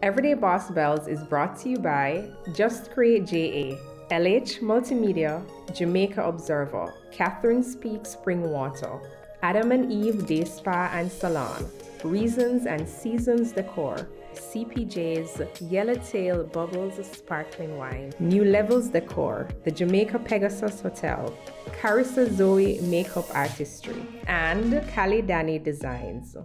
Everyday Boss Bells is brought to you by Just Create JA, LH Multimedia, Jamaica Observer, Catherine Speak Spring Water, Adam and Eve Day Spa and Salon, Reasons and Seasons Decor, CPJ's Yellowtail Bubbles Sparkling Wine, New Levels Decor, the Jamaica Pegasus Hotel, Carissa Zoe Makeup Artistry, and Cali Dania Designs.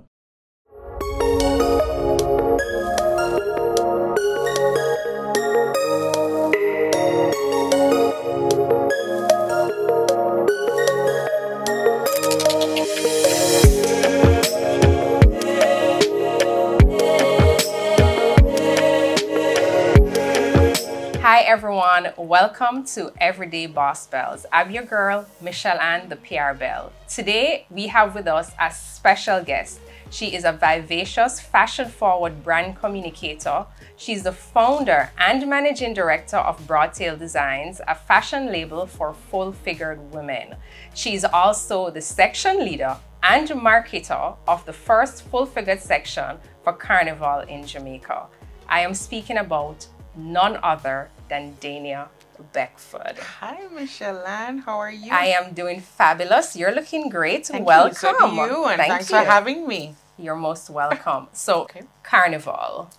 Hi everyone, welcome to Everyday Boss Bells. I'm your girl, Michelle Ann, the PR Bell. Today we have with us a special guest. She is a vivacious, fashion-forward brand communicator. She's the founder and managing director of Broadtail Designs, a fashion label for full-figured women. She's also the section leader and marketer of the first full-figured section for Carnival in Jamaica. I am speaking about none other than Dania Beckford. Hi, Michelle Ann. How are you? I am doing fabulous. You're looking great. Thank Welcome. You. So do you, and thanks for having me. You're most welcome. So, Carnival.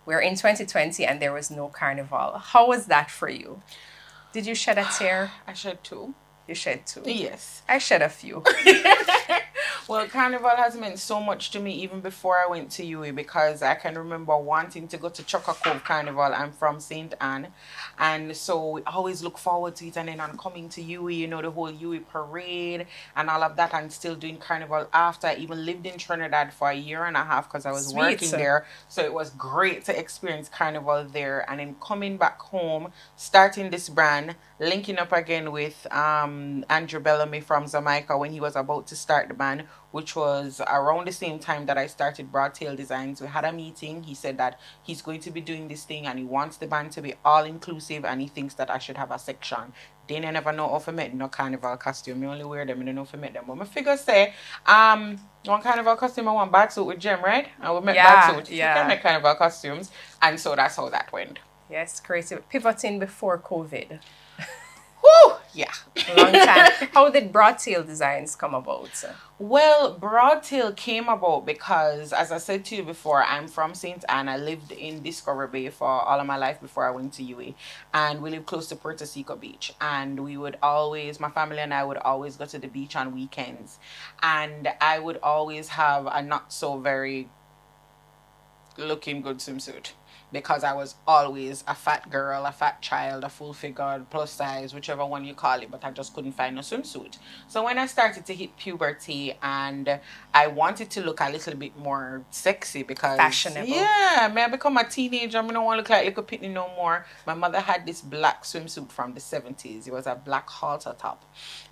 We're in 2020 and there was no Carnival. How was that for you? Did you shed a tear? I shed two. You shed two? Yes. I shed a few. Well, Carnival has meant so much to me even before I went to UA, because I can remember wanting to go to Chocka Cove Carnival. I'm from St. Anne, and so we always look forward to it. And then on coming to UA, you know, the whole UA parade and all of that, and still doing Carnival after. I even lived in Trinidad for a year and a half because I was working there. So it was great to experience Carnival there. And then coming back home, starting this brand, linking up again with Andrew Bellamy from Jamaica when he was about to start the band, which was around the same time that I started Broadtail Designs. We had a meeting. He said that he's going to be doing this thing and he wants the band to be all-inclusive, and he thinks that I should have a section. Then I never know if I met no Carnival costume. I only wear them. I don't know if I met them. But my figure say, one Carnival costume, I want bad suit with Gem, right? And we met bad suit. Yeah. You can make Carnival costumes. And so that's how that went. Yes, creative. Pivoting before COVID. Woo! Yeah. Long time. How did Broadtail Designs come about? Well, Broadtail came about because, as I said to you before, I'm from St. Anne. I lived in Discovery Bay for all of my life before I went to UA. And we lived close to Puerto Rico Beach. And we would always, my family and I would always go to the beach on weekends. And I would always have a not so very looking good swimsuit, because I was always a fat girl, a fat child, a full-figured, plus size, whichever one you call it, but I just couldn't find a swimsuit. So when I started to hit puberty and I wanted to look a little bit more sexy, because fashionable. Yeah, may I become a teenager, I don't want to look like little pitney no more. My mother had this black swimsuit from the 70s. It was a black halter top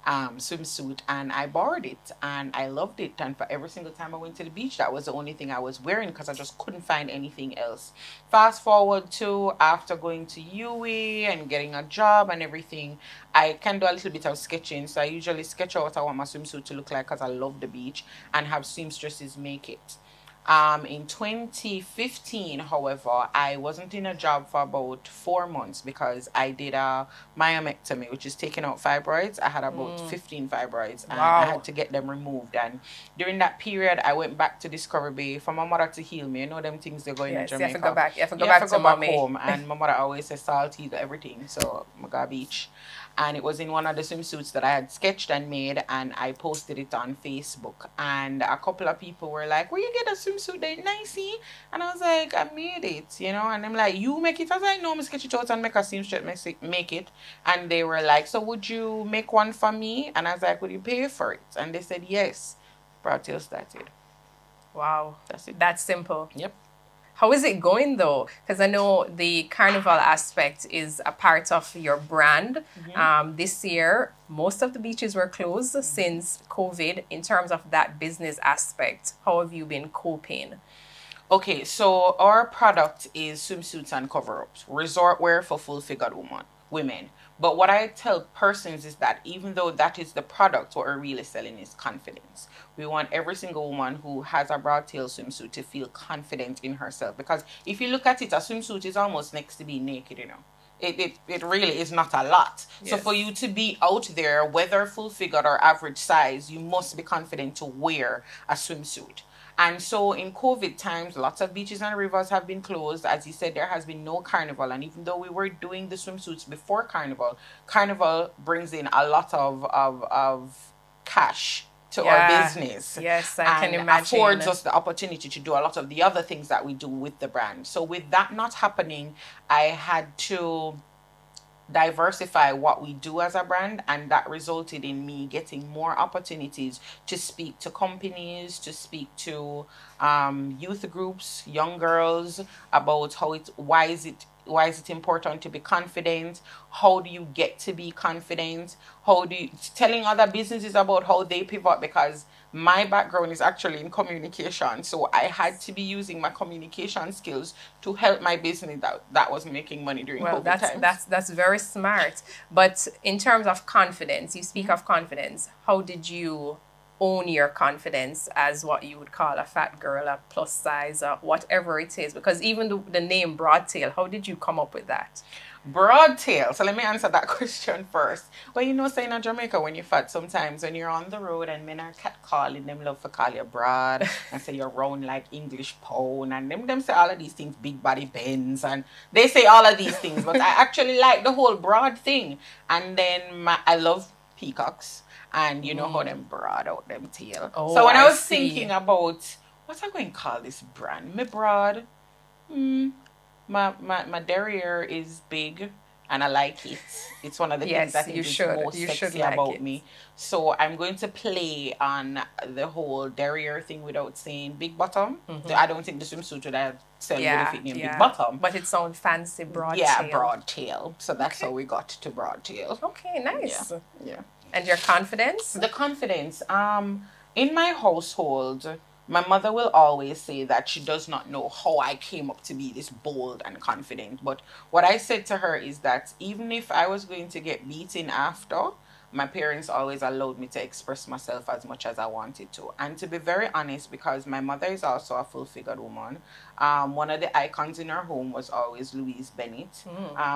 swimsuit, and I borrowed it and I loved it. And for every single time I went to the beach, that was the only thing I was wearing, because I just couldn't find anything else. Fast forward to after going to UA and getting a job and everything, I can do a little bit of sketching. So I usually sketch out what I want my swimsuit to look like, because I love the beach, and have seamstresses make it. In 2015, however, I wasn't in a job for about 4 months because I did a myomectomy, which is taking out fibroids. I had about 15 fibroids, and I had to get them removed. And during that period, I went back to Discovery Bay for my mother to heal me. You know them things they're going in Jamaica. You have to go back. You have to go back to mommy. Home. And my mother always says salty everything. So I go beach. And it was in one of the swimsuits that I had sketched and made, and I posted it on Facebook. And a couple of people were like, "Where you get a swimsuit that nicey?" And I was like, "I made it, you know." And I'm like, "You make it?" I was like, "No, I'm sketch it out and make a seamstress make it." And they were like, "So would you make one for me?" And I was like, "Would you pay for it?" And they said yes. Broadtail started. Wow. That's it. That's simple. Yep. How is it going though? Because I know the Carnival aspect is a part of your brand. This year, most of the beaches were closed since COVID. In terms of that business aspect, how have you been coping? Okay, so our product is swimsuits and cover-ups, resort wear for full-figured women. But what I tell persons is that even though that is the product, what we're really selling is confidence. We want every single woman who has a broadtail swimsuit to feel confident in herself. Because if you look at it, a swimsuit is almost next to being naked, you know. It really is not a lot. Yes. So for you to be out there, whether full figured or average size, you must be confident to wear a swimsuit. And so in COVID times, lots of beaches and rivers have been closed. As you said, there has been no carnival. And even though we were doing the swimsuits before carnival, carnival brings in a lot of cash to our business. Yes, I can imagine. Affords us the opportunity to do a lot of the other things that we do with the brand. So with that not happening, I had to diversify what we do as a brand, and that resulted in me getting more opportunities to speak to companies, to speak to youth groups, young girls, about why is it important to be confident? How do you get to be confident? Telling other businesses about how they pivot, because my background is actually in communication. So I had to be using my communication skills to help my business that was making money during COVID times. That's very smart. But in terms of confidence, you speak of confidence. How did you own your confidence as what you would call a fat girl, a plus size, or whatever it is? Because even the name Broadtail, how did you come up with that? Broadtail. So let me answer that question first. Well, you know, say in Jamaica, when you're fat, sometimes when you're on the road and men are catcalling, them love to call you broad and say you're round like English pound, and them say all of these things, big body bends, and they say all of these things. But I actually like the whole broad thing. And then I love peacocks, and you know how them broad out them tail. Oh, so when I was thinking about what I'm going to call this brand, me broad, my derriere is big and I like it. It's one of the things I think is most sexy about me. So I'm going to play on the whole derriere thing without saying big bottom. I don't think the swimsuit would have said would fit big bottom. But it's on fancy broad tail. Yeah, broad tail. So that's how we got to broad tail. Okay, nice. Yeah. And your confidence? The confidence. In my household, my mother will always say that she does not know how I came up to be this bold and confident. But what I said to her is that even if I was going to get beaten after, my parents always allowed me to express myself as much as I wanted to. And to be very honest, because my mother is also a full-figured woman, one of the icons in her home was always Louise Bennett.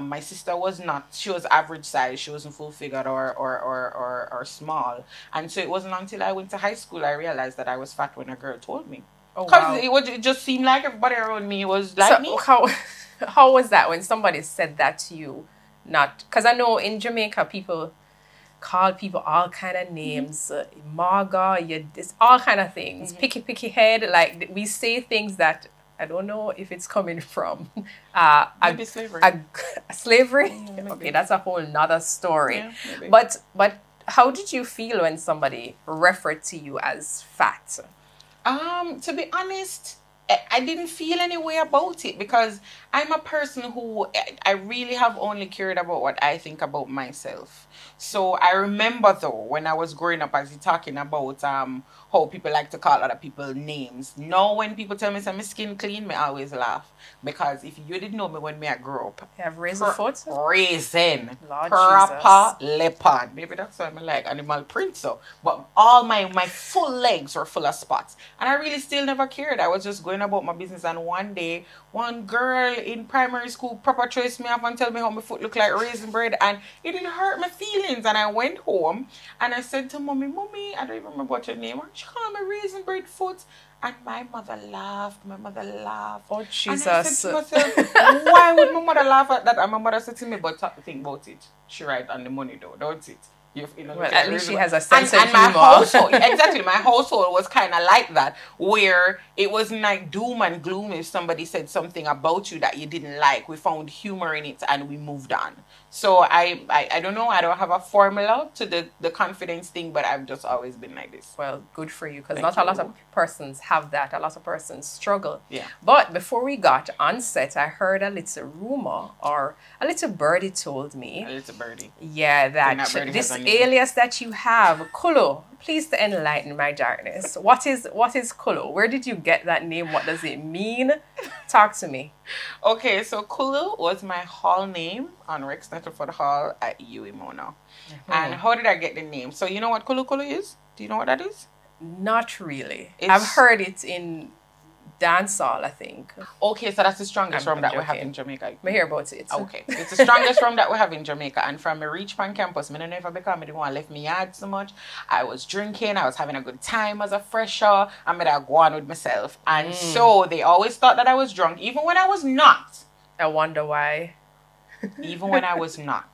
My sister was not, she was average size, she wasn't full-figured or small. And so it wasn't until I went to high school I realized that I was fat when a girl told me. Because it just seemed like everybody around me was like me. How was that when somebody said that to you? Not, because I know in Jamaica people call people all kind of names, Marga, this all kind of things, picky head. Like we say things that I don't know if it's coming from maybe slavery. Slavery. Okay, that's a whole nother story. Yeah, but how did you feel when somebody referred to you as fat? To be honest, I didn't feel any way about it, because I'm a person who I really have only cared about what I think about myself. So I remember though when I was growing up, as you're talking about how people like to call other people names. Now when people tell me my skin clean, me always laugh, because if you didn't know me when I grew up, you have razor foot, raisin, Lord proper Jesus. leopard. Maybe that's why I like animal print. So, but all my full legs were full of spots, and I really still never cared. I was just going about my business, and one day one girl in primary school proper traced me off and tell me how my foot looked like raisin bread, and it didn't hurt my feelings. And I went home and I said to mommy, I don't even remember what your name was. She called me raisin bread foot. And my mother laughed. Oh, Jesus. And I said to myself, why would my mother laugh at that? And my mother said to me, but think about it. She right on the money though, don't it? Well, at least she has a sense of humor. My household, exactly, my household was kind of like that, where it wasn't like doom and gloom if somebody said something about you that you didn't like. We found humor in it and we moved on. So I don't know, I don't have a formula to the confidence thing, but I've just always been like this. Well, good for you, because not a lot of persons have that. A lot of persons struggle. Yeah. But before we got on set, I heard a little rumor, or a little birdie told me. A little birdie. Yeah, that this alias that you have, Kulu, please to enlighten my darkness. What is Kulu? Where did you get that name? What does it mean? Talk to me. Okay, so Kulu was my hall name on Rex Nettleford Hall at UWI Mona. And how did I get the name? So you know what Kulu Kulu is? Do you know what that is? Not really. I've heard it in dancehall, I think. Okay, so that's the strongest rum that we have in Jamaica. I hear about it. Okay, it's the strongest rum that we have in Jamaica. And from a reach pan campus, I don't know if I become, I didn't want to left me yard so much. I was drinking, I was having a good time as a fresher. I made a go on with myself. And so they always thought that I was drunk, even when I was not. I wonder why. Even when I was not.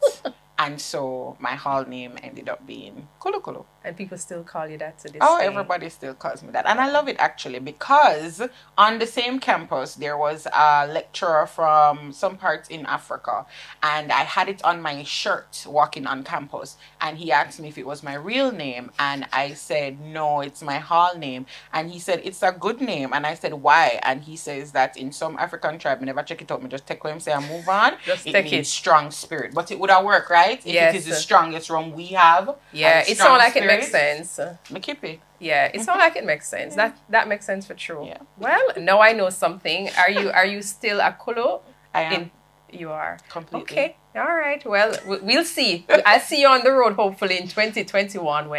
And so my hall name ended up being Kulu Kulu. And people still call you that to this Oh, day. everybody still calls me that. And I love it actually because on the same campus, there was a lecturer from some parts in Africa. And I had it on my shirt walking on campus. And he asked me if it was my real name. And I said, no, it's my hall name. And he said, it's a good name. And I said, why? And he says that in some African tribe, I never check it out, me just take what him say and move on. Just it take means it. strong spirit. But it would have worked, right? If Yes. it is the strongest rum we have. Yeah, it sounds like it makes sense. Me keep it. Yeah, it sounds like it makes sense. That makes sense for true. Yeah. Well, now I know something. Are you still a Kulu? I am. You are. Completely. Okay. All right. Well, we'll see. I'll see you on the road hopefully in 2021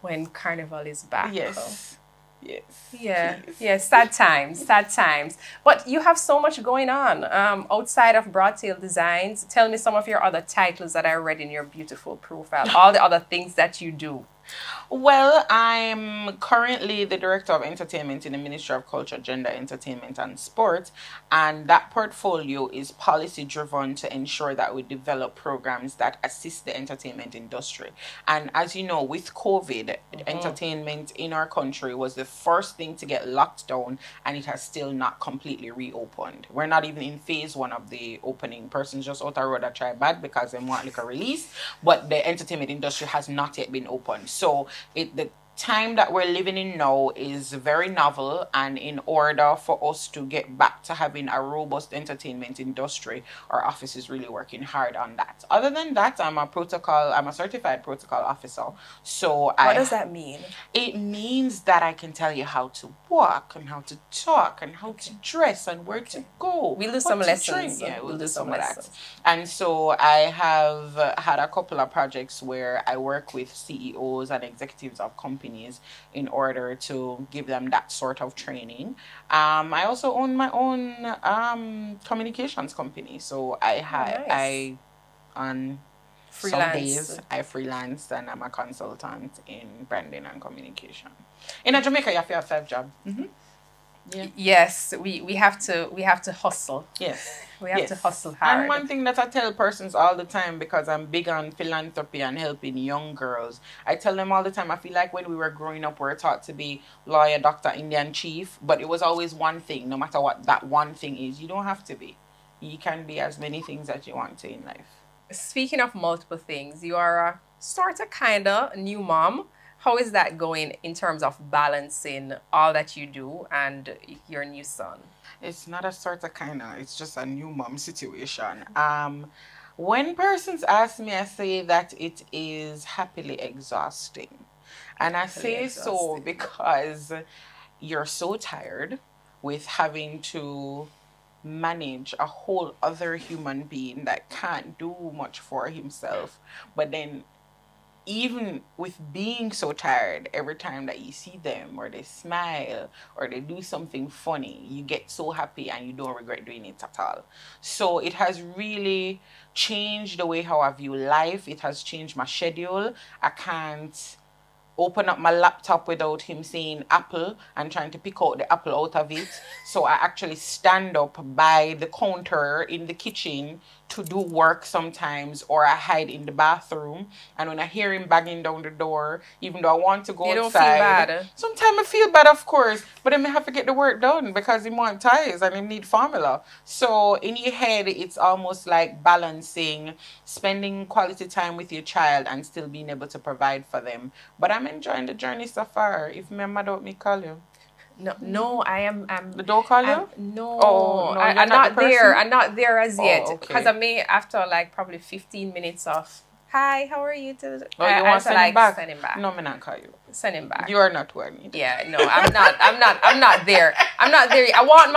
when Carnival is back. Yes. Yes. Yeah. Please. Yeah. Sad times. Sad times. But you have so much going on outside of Broadtail Designs. Tell me some of your other titles that I read in your beautiful profile. All the other things that you do. Well, I'm currently the Director of Entertainment in the Ministry of Culture, Gender, Entertainment and Sport. And that portfolio is policy driven to ensure that we develop programs that assist the entertainment industry. And as you know, with COVID, entertainment in our country was the first thing to get locked down, and it has still not completely reopened. We're not even in phase 1 of the opening. Persons just out the road that try bad because they want like a release, but the entertainment industry has not yet been opened. So the time that we're living in now is very novel, and in order for us to get back to having a robust entertainment industry, our office is really working hard on that. Other than that, I'm a certified protocol officer. So what does that mean? It means that I can tell you how to walk and how to talk and how to dress and where to go. We'll do some lessons. Yeah, we'll do some of lessons. that. And so I have had a couple of projects where I work with CEOs and executives of companies in order to give them that sort of training. I also own my own communications company. So on some days I freelance and I'm a consultant in branding and communication. In Jamaica, you have to have 5 jobs. Yeah. Yes, we have to hustle. Yes. We have to hustle hard. And one thing that I tell persons all the time, because I'm big on philanthropy and helping young girls, I tell them all the time, I feel like when we were growing up, we were taught to be lawyer, doctor, Indian chief, but it was always one thing. No matter what that one thing is, you don't have to be. You can be as many things as you want to in life. Speaking of multiple things, you are a sort of kind of new mom. How is that going in terms of balancing all that you do and your new son? It's not a sort of kind of, it's just a new mom situation. When persons ask me, I say that it is happily exhausting. And I say so because you're so tired with having to manage a whole other human being that can't do much for himself, but then even with being so tired, every time that you see them or they smile or they do something funny, you get so happy and you don't regret doing it at all. So it has really changed the way how I view life. It has changed my schedule. I can't open up my laptop without him saying apple and trying to pick out the apple out of it. So I actually stand up by the counter in the kitchen to do work sometimes, or I hide in the bathroom, and when I hear him banging down the door, even though I want to go outside, don't feel bad. Sometimes I feel bad, of course, but then I have to get the work done because he want ties and he need formula. So in your head, it's almost like balancing spending quality time with your child and still being able to provide for them. But I'm enjoying the journey so far. If me mad out, me call you. No, I am. Don't call you? No, no, I'm not there. I'm not there as yet okay. because I may after like probably 15 minutes of hi, how are you? Oh, you want to send him back? Send him back. No, me not call you. Send him back. You are not one. Yeah, no, I'm not there. I'm not there. I want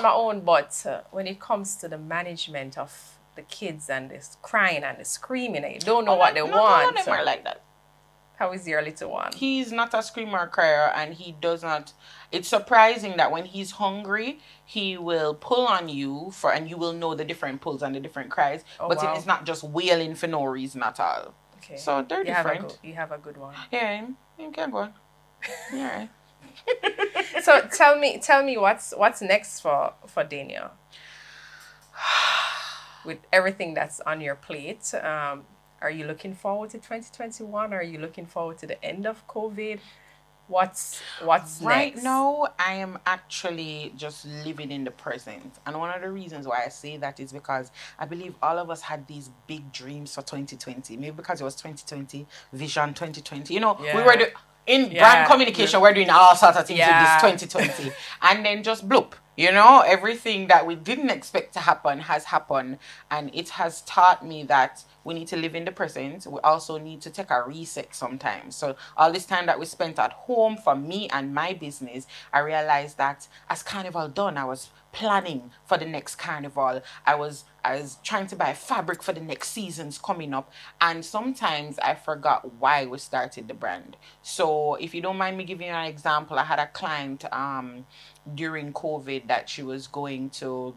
my own, but when it comes to the management of the kids and this crying and the screaming, you don't know what they want. None of them are like that. How is your little one? He's not a screamer or crier, and he does not. It's surprising that when he's hungry, he will pull on you and you will know the different pulls and the different cries. Oh, but wow. it's not just wailing for no reason at all. Okay. So they're different. You have a good one. Yeah, you can go on. Yeah. So tell me what's next for Dania? With everything that's on your plate, are you looking forward to 2021? Are you looking forward to the end of COVID? What's Right next? now, I am actually just living in the present. And one of the reasons why I say that is because I believe all of us had these big dreams for 2020. Maybe because it was 2020, Vision 2020. You know, we were in brand communication, we're doing all sorts of things with this 2020. And then just bloop. You know, everything that we didn't expect to happen has happened. And it has taught me that we need to live in the present. We also need to take a reset sometimes. So all this time that we spent at home for me and my business, I realized that as Carnival done, I was planning for the next Carnival. I was trying to buy fabric for the next seasons coming up. And sometimes I forgot why we started the brand. So if you don't mind me giving you an example, I had a client during COVID that she was going to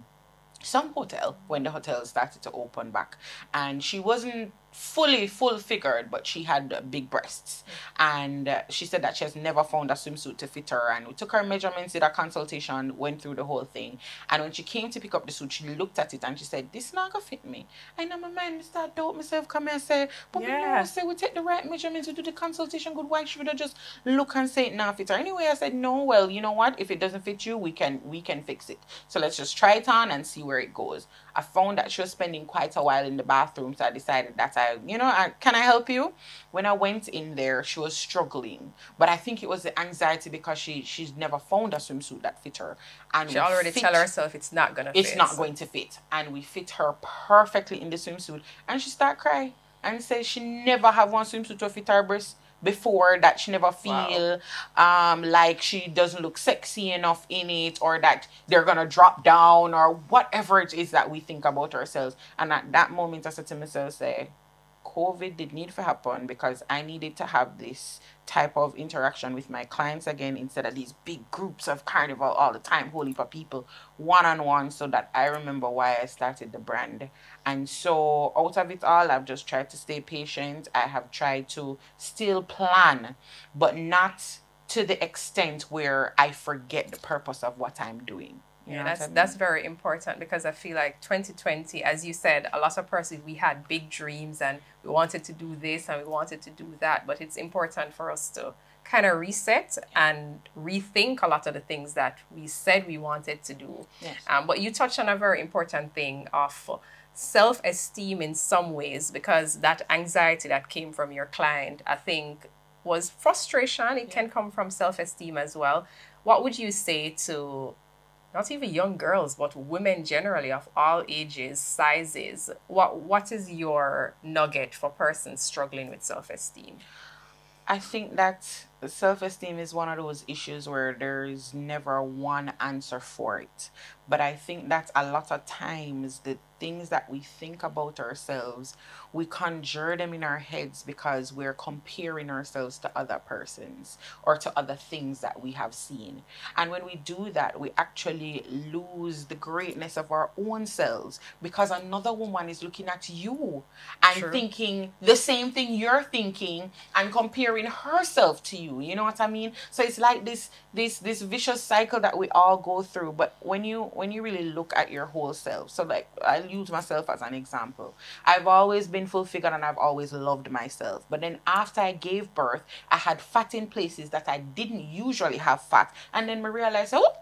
some hotel when the hotel started to open back, and she wasn't fully full figured, but she had big breasts, and she said that she has never found a swimsuit to fit her. And we took her measurements, did a consultation, went through the whole thing, and when she came to pick up the suit, she looked at it and she said, "This not gonna fit me." And in my mind, I start doubt myself, come here and say, "But we know, say we take the right measurements, we do the consultation good. Why should we just look and say it not fit her?" Anyway, I said, "No, well, you know what, if it doesn't fit you, we can fix it. So let's just try it on and see where it goes." I found that she was spending quite a while in the bathroom, so I decided that can I help you? When I went in there, she was struggling, but I think it was the anxiety because she's never found a swimsuit that fit her, and she already tell herself it's not gonna fit. It's not going to fit, and we fit her perfectly in the swimsuit, and she started crying and said she never have one swimsuit to fit her breast before, that she never feel like she doesn't look sexy enough in it, or that they're gonna drop down, or whatever it is that we think about ourselves. And at that moment I said to myself, say, COVID did need to happen because I needed to have this type of interaction with my clients again, instead of these big groups of Carnival all the time, whole heap of people, one-on-one, so that I remember why I started the brand. And so out of it all, I've just tried to stay patient. I have tried to still plan, but not to the extent where I forget the purpose of what I'm doing. Yeah, that's very important, because I feel like 2020, as you said, a lot of persons, we had big dreams and we wanted to do this and we wanted to do that, but it's important for us to kind of reset and rethink a lot of the things that we said we wanted to do. Yes. But you touched on a very important thing of self-esteem in some ways, because that anxiety that came from your client, I think, was frustration. It can come from self-esteem as well. What would you say to not even young girls, but women generally of all ages, sizes? What is your nugget for persons struggling with self-esteem? I think that self-esteem is one of those issues where there is never one answer for it. But I think that a lot of times the things that we think about ourselves, we conjure them in our heads because we're comparing ourselves to other persons or to other things that we have seen. And when we do that, we actually lose the greatness of our own selves, because another woman is looking at you and thinking the same thing you're thinking and comparing herself to you. You know what I mean? So it's like this vicious cycle that we all go through. But when you really look at your whole self, so like I'll use myself as an example. I've always been full figured and I've always loved myself. But then after I gave birth, I had fat in places that I didn't usually have fat. And then I realized, oh,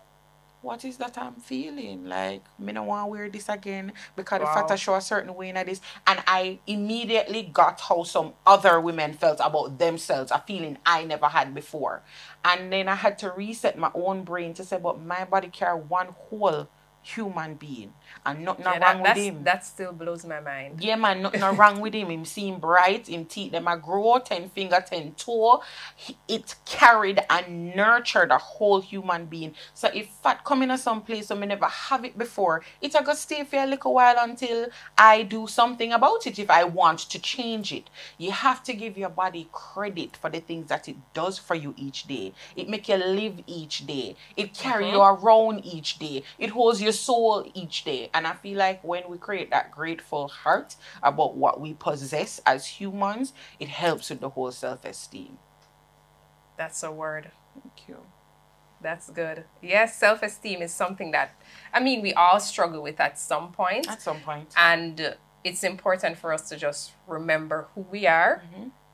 what is that I'm feeling? Like, me don't want to wear this again because the fat show a certain way in this. And I immediately got how some other women felt about themselves, a feeling I never had before. And then I had to reset my own brain to say, but my body carry one whole human being. And nothing Yeah, wrong with him. That still blows my mind. Yeah, man, nothing wrong with him. Him seem bright, him teeth them a grow, 10 finger, 10 toe. It carried and nurtured a whole human being. So if fat come in some place so me never have it before, it's a go stay for a little while until I do something about it if I want to change it. You have to give your body credit for the things that it does for you each day. It make you live each day. It carry you around each day. It holds your soul each day. And I feel like when we create that grateful heart about what we possess as humans, it helps with the whole self-esteem. That's a word. Thank you. That's good. Yes, self-esteem is something that, I mean, we all struggle with at some point. At some point. And it's important for us to just remember who we are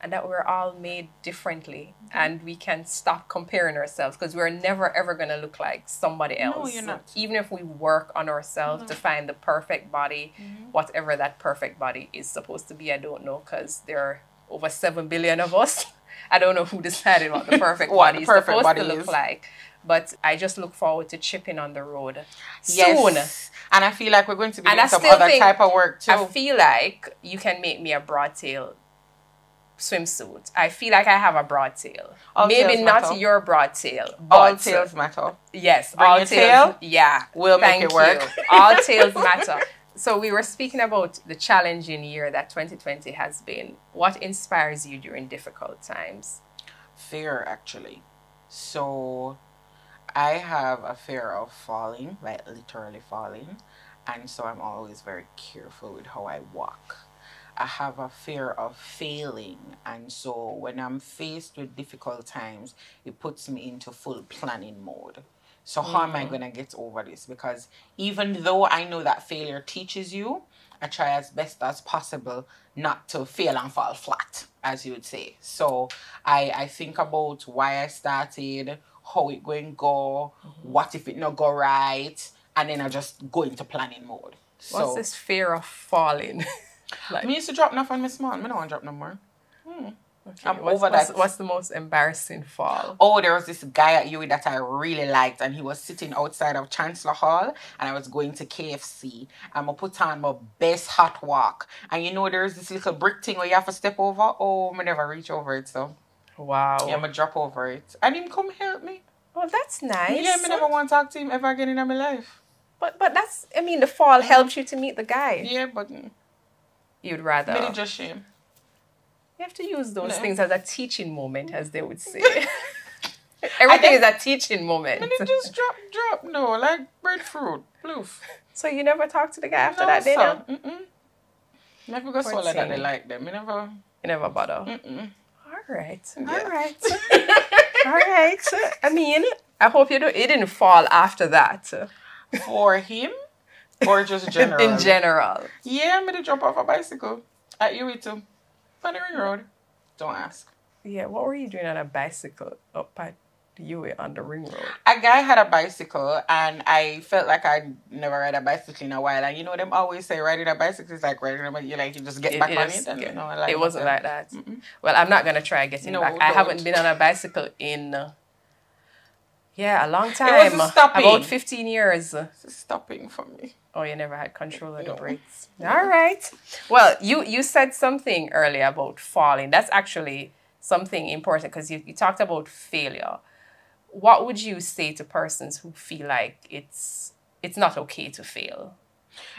and that we're all made differently. And we can stop comparing ourselves because we're never, ever going to look like somebody else. No, you're not. Even if we work on ourselves to find the perfect body, whatever that perfect body is supposed to be, I don't know, because there are over 7 billion of us. I don't know who decided what the perfect body is supposed to look like. But I just look forward to chipping on the road soon. And I feel like we're going to be doing some other type of work too. I feel like you can make me a broadtail swimsuit. I feel like I have a broadtail. Maybe not your broadtail. All tails matter. Yes, Bring all your tails. tail. Yeah. We'll make it work. All tails matter. So we were speaking about the challenging year that 2020 has been. What inspires you during difficult times? Fear, actually. So I have a fear of falling, like literally falling. And so I'm always very careful with how I walk. I have a fear of failing. And so when I'm faced with difficult times, it puts me into full planning mode. So how am I going to get over this? Because even though I know that failure teaches you, I try as best as possible not to fail and fall flat, as you would say. So I think about why I started, how it going to go, what if it not go right, and then I just go into planning mode. What's this fear of falling? Like, me used to drop enough on my small. I don't want to drop no more. Okay. I'm over that. What's the most embarrassing fall? Oh, there was this guy at UWI that I really liked, and he was sitting outside of Chancellor Hall, and I was going to KFC. I'm going to put on my best hot walk. And you know, there's this little brick thing where you have to step over. Oh, I never reach over it, so. Wow. Yeah, I'm going to drop over it. And him come help me. Well, that's nice. Yeah, I never want to talk to him ever again in my life. But that's, I mean, the fall helped you to meet the guy. Yeah, but... You'd rather... Maybe just shame. You have to use those things as a teaching moment, as they would say. Everything is a teaching moment. And then just drop, no, like breadfruit, bloof. So you never talked to the guy after that day, no? Never go swallow that they like them. You never bother. All right. Yeah. All right. All right. I mean, I hope it didn't fall after that. For him? Or just general? In general. Yeah, I'm going to jump off a bicycle at UWI too. On the ring road. Don't ask. Yeah, what were you doing on a bicycle up at UWI on the ring road? A guy had a bicycle and I felt like I'd never ride a bicycle in a while. And you know, them always say riding a bicycle is like riding a bicycle. You just get back on it. And, you know, like it wasn't like that. Well, I'm not going to try getting back. I haven't been on a bicycle in... a long time. It was stopping. About 15 years. It's stopping for me. Oh, you never had control of the brakes. All right. Well, you said something earlier about falling. That's actually something important because you talked about failure. What would you say to persons who feel like it's not okay to fail?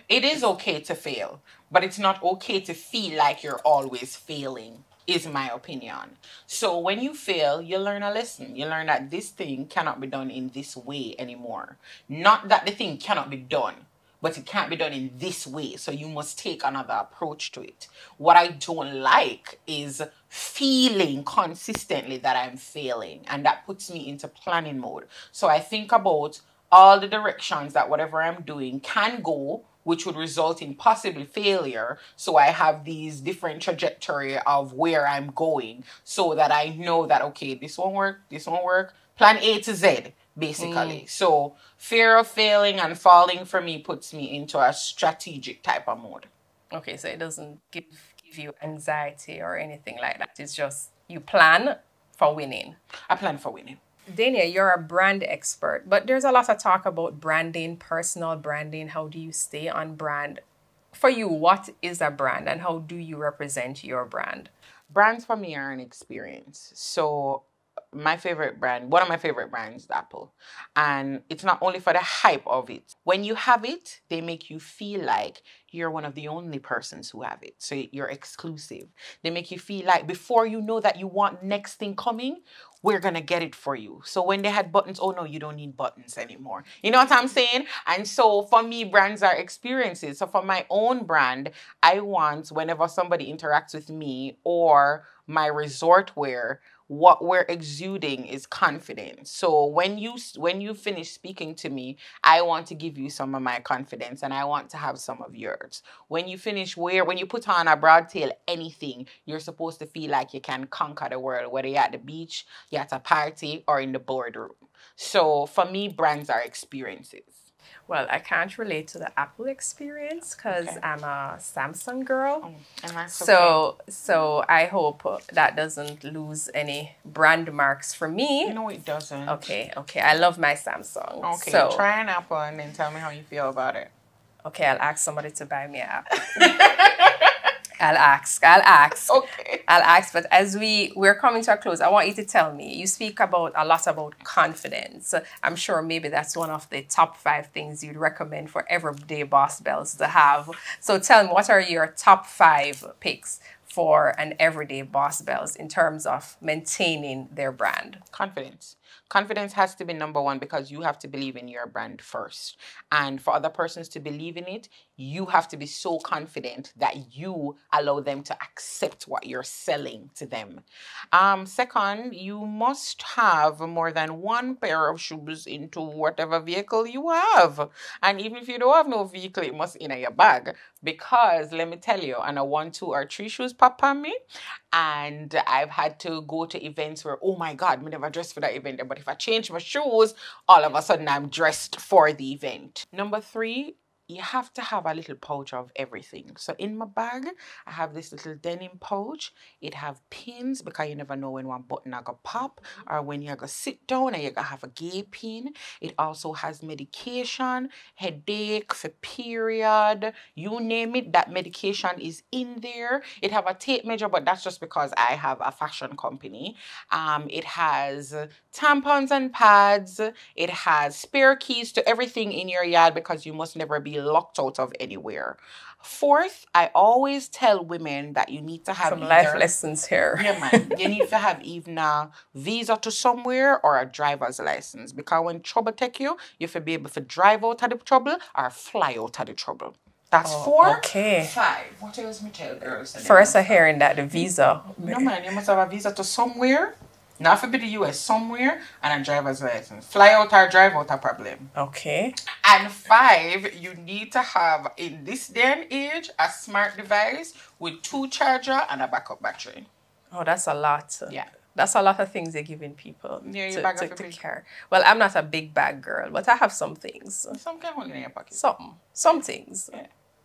It is okay to fail, but it's not okay to feel like you're always failing, is my opinion. So when you fail, you learn a lesson. You learn that this thing cannot be done in this way anymore. Not that the thing cannot be done, but it can't be done in this way. So you must take another approach to it. What I don't like is feeling consistently that I'm failing. And that puts me into planning mode. So I think about all the directions that whatever I'm doing can go, which would result in possibly failure. So I have these different trajectory of where I'm going so that I know that, okay, this won't work. Plan A to Z, basically. So fear of failing and falling for me puts me into a strategic type of mode. Okay, so it doesn't give you anxiety or anything like that. It's just you plan for winning. I plan for winning. Dania, you're a brand expert, but there's a lot of talk about branding, personal branding. How do you stay on brand? For you, what is a brand and how do you represent your brand? Brands for me are an experience. So my favorite brand, one of my favorite brands is Apple. And it's not only for the hype of it. When you have it, they make you feel like you're one of the only persons who have it. So you're exclusive. They make you feel like before you know that you want next thing coming, we're going to get it for you. So when they had buttons, oh no, you don't need buttons anymore. You know what I'm saying? And so for me, brands are experiences. So for my own brand, I want whenever somebody interacts with me or my resort wear, what we're exuding is confidence. So when you finish speaking to me, I want to give you some of my confidence and I want to have some of yours. When you put on a broadtail anything, you're supposed to feel like you can conquer the world, whether you're at the beach, you're at a party, or in the boardroom. So for me, brands are experiences. Well, I can't relate to the Apple experience because I'm a Samsung girl. And that's so I hope that doesn't lose any brand marks for me. No, it doesn't. Okay. I love my Samsung. Okay, so try an Apple and then tell me how you feel about it. Okay, I'll ask somebody to buy me an app. I'll ask. Okay. I'll ask, but as we're coming to a close, I want you to tell me, you speak a lot about confidence. I'm sure maybe that's one of the top 5 things you'd recommend for everyday boss bells to have. So tell me, what are your top 5 picks for an everyday boss bells in terms of maintaining their brand? Confidence. Confidence has to be number 1 because you have to believe in your brand first. And for other persons to believe in it, you have to be so confident that you allow them to accept what you're selling to them. Second, you must have more than 1 pair of shoes into whatever vehicle you have. And even if you don't have no vehicle, it must in your bag. Because let me tell you, and a 1, 2, or 3 shoes pop on me. And I've had to go to events where, oh my God, I never dressed for that event. But if I change my shoes, all of a sudden I'm dressed for the event. Number 3, you have to have a little pouch of everything. So in my bag, I have this little denim pouch. It have pins because you never know when one button I go pop or when you're going to sit down and you're going to have a gay pin. It also has medication, headache, for period, you name it, that medication is in there. It have a tape measure, but that's just because I have a fashion company. It has tampons and pads. It has spare keys to everything in your yard because you must never be locked out of anywhere. 4th, I always tell women that you need to have some life lessons here. Yeah, man. You need to have even a visa to somewhere or a driver's license because when trouble take you, you have to be able to drive out of the trouble or fly out of the trouble. That's 4. Okay. 5. What else me tell girls? First, I'm hearing that the visa. No, man. You must have a visa to somewhere. Not for the US, somewhere, and a driver's license. Fly out or drive out a problem. Okay. And 5, you need to have, in this day and age, a smart device with 2 charger and a backup battery. Oh, that's a lot. Yeah. That's a lot of things they're giving people to carry. Well, I'm not a big bag girl, but I have some things. Some can hold in your pocket. Some things.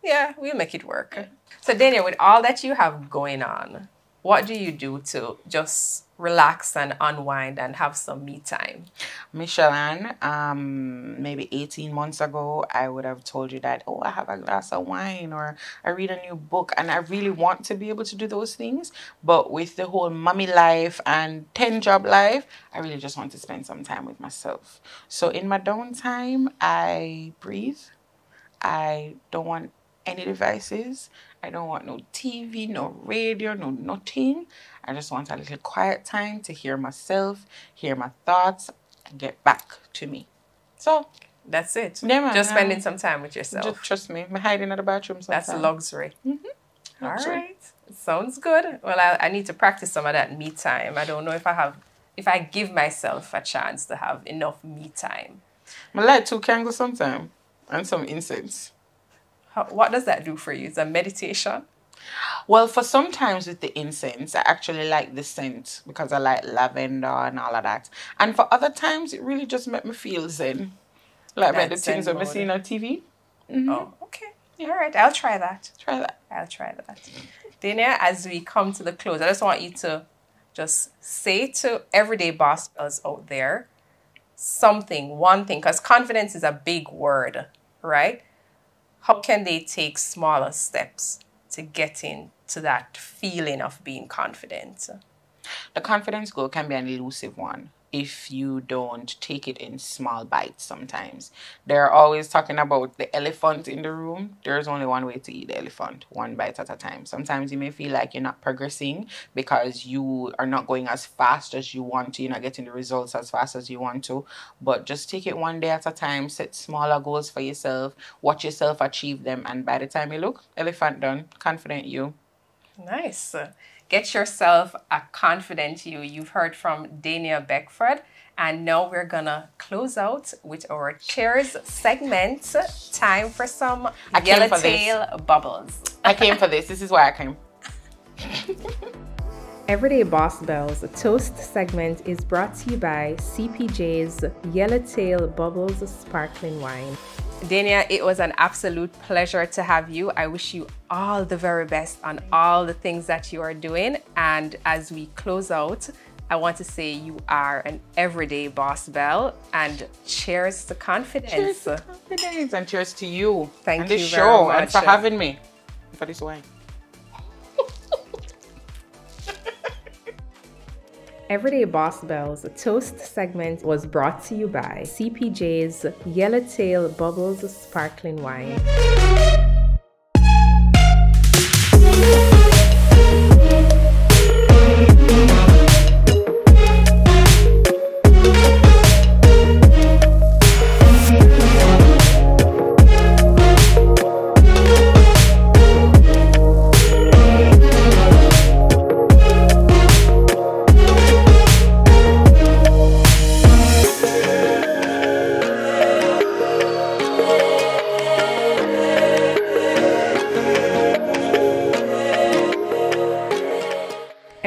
Yeah, we'll make it work. Yeah. So, Dania, with all that you have going on, what do you do to just relax and unwind and have some me time? Michelle Ann, maybe 18 months ago, I would have told you that, oh, I have a glass of wine or I read a new book, and I really want to be able to do those things. But with the whole mommy life and 10-job life, I really just want to spend some time with myself. So in my downtime, I breathe. I don't want any devices. I don't want no TV, no radio, no nothing. I just want a little quiet time to hear myself, hear my thoughts, and get back to me. So that's it. Yeah, man, just spending some time with yourself. Just trust me. I'm hiding in the bathroom sometimes. That's luxury. Mm-hmm. All right. Sounds good. Well, I need to practice some of that me time. I don't know if I give myself a chance to have enough me time. I like 2 candles sometime and some incense. What does that do for you? Is a meditation? Well, for sometimes with the incense, I actually like the scent because I like lavender and all of that. And for other times, it really just makes me feel zen. Like the things that I see on TV. Mm-hmm. Oh, okay. Yeah. All right. I'll try that. Try that. I'll try that. Dania, as we come to the close, I just want you to just say to everyday boss bells out there something, one thing, because confidence is a big word, right? How can they take smaller steps to get into that feeling of being confident? The confidence goal can be an elusive one if you don't take it in small bites sometimes. They're always talking about the elephant in the room. There's only one way to eat the elephant, one bite at a time. Sometimes you may feel like you're not progressing because you are not going as fast as you want to. You're not getting the results as fast as you want to. But just take it one day at a time. Set smaller goals for yourself. Watch yourself achieve them. And by the time you look, elephant done. Confident you. Nice. Get yourself a confident you. You've heard from Dania Beckford. And now we're gonna close out with our cheers segment. Time for some yellowtail bubbles. I came for this. This is why I came. Everyday Boss Bells, a toast segment, is brought to you by CPJ's Yellowtail Bubbles Sparkling Wine. Dania, it was an absolute pleasure to have you. I wish you all the very best on all the things that you are doing. And as we close out, I want to say you are an everyday boss bell, and cheers to confidence. Cheers to confidence, and cheers to you. Thank and you this very show much. and for having me for this wine. Everyday Boss Bells, a toast segment, was brought to you by CPJ's Yellowtail Bubbles Sparkling Wine.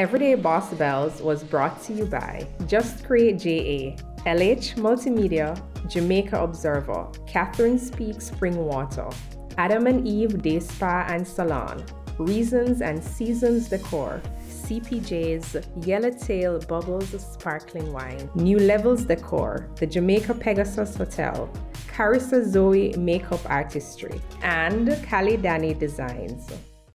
Everyday Boss Bells was brought to you by Just Create JA, LH Multimedia, Jamaica Observer, Catherine Speaks Spring Water, Adam and Eve Day Spa and Salon, Reasons and Seasons Decor, CPJ's Yellowtail Bubbles Sparkling Wine, New Levels Decor, the Jamaica Pegasus Hotel, Carissa Zoe Makeup Artistry, and Cali Dania Designs.